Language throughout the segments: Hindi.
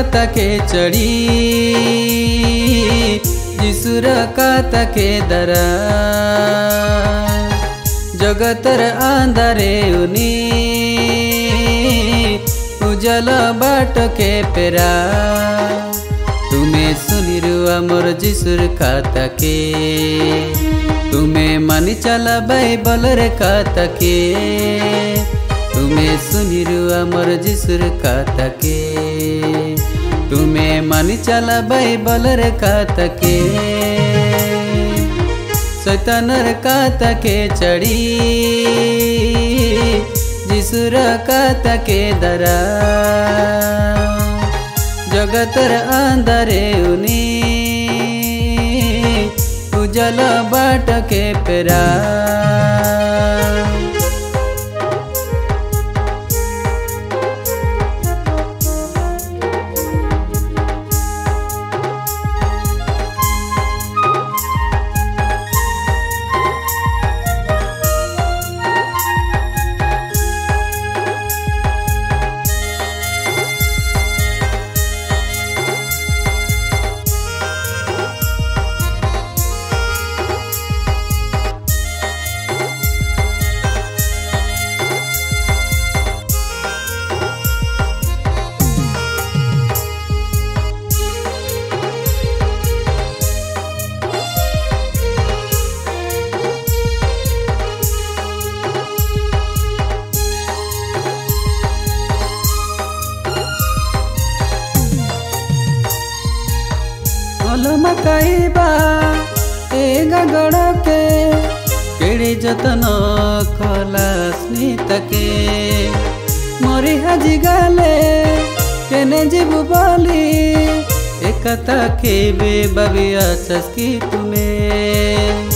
कातके चढ़ी जिसुर कातके दरा जगतर आंधारे उनी उजल बाट के पेरा तुम्हें सुनिरु आमर जिसुर कातके तुम्हें मानि चला बाइबल रे कातके तुम्हें सुनिरु आमर जिसुर कातके तुम्हें मानि चला बाइबल रे कातके शैतानर कातके चढ़ी जिसुर कातके दरा जगतर आंधारे उनी उजल बाट के पेरा मकाइबा एगा गड़के केड़ी जतन कला स्मितके मरी हाजी गाले केने जीवु बोली एकता के बे बाबिया सस्की तुम्हें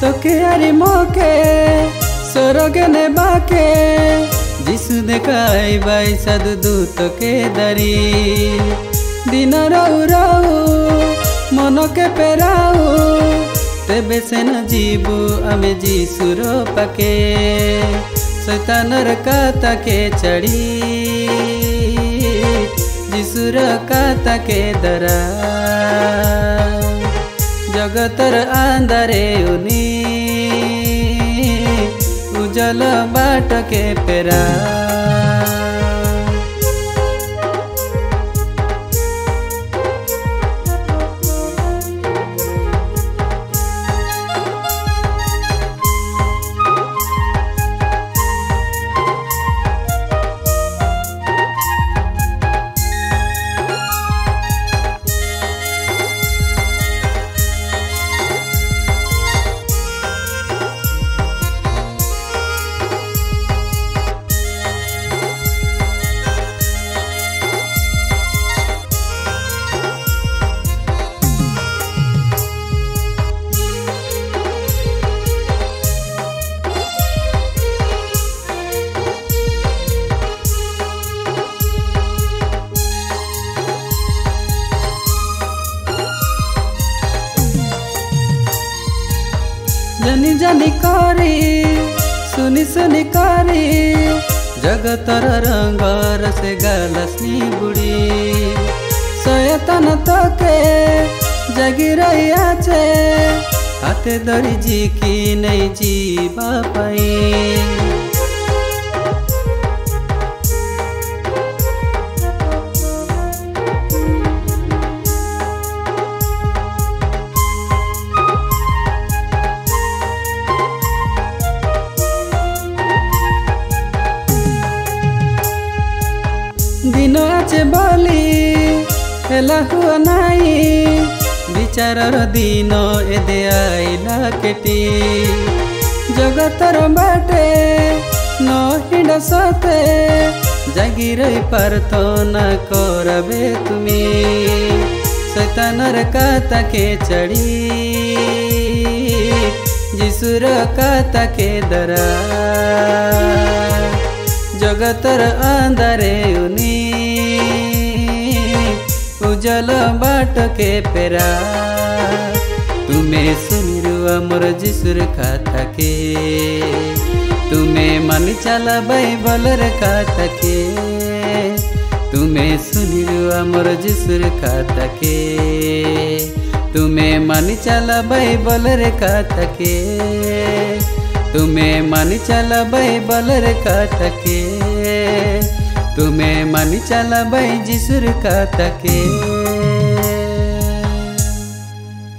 तोके आरी मोके सोरोगे ने बाके जिसु देखाई बाई साधु दूत के दरी दिन राउ राउ मन के पेराउ तेबे से न जीवु आमे जिसुर पाके शैतानर कातके चढ़ी जिसुर कातके दरा जगतर आंधारे उनी उजल बाट के पेरा जानी जानी करी सुनी सुनी करी जगतर रंगर से गलसनी बुड़ी शयतान तके जगी रही आछे हाथे धरी जी की नहीं जीवा पाई दिन आचे बोली हेला हुआ नाई विचारर दिन एदे आइला केटी जगतर बाटे न हिंड सते जागी रही पारतो न करबे तुमी शैतानर कातके चढ़ी जिसुर कातके दरा जगतर अंधारे उनी उजल बाट के पेरा तुम्हें सुनिरु अमर जिसुर खाता के तुम्हें मानि चला बाइबलर खाता के तुम्हें सुनिरु अमर जिसुर खाता के तुम्हें मानि चला बाइबलर खाता के तुम्हें मानि चला बाइबलर खाता के तुम्हें मानि चला बाई जिसुर खाता के।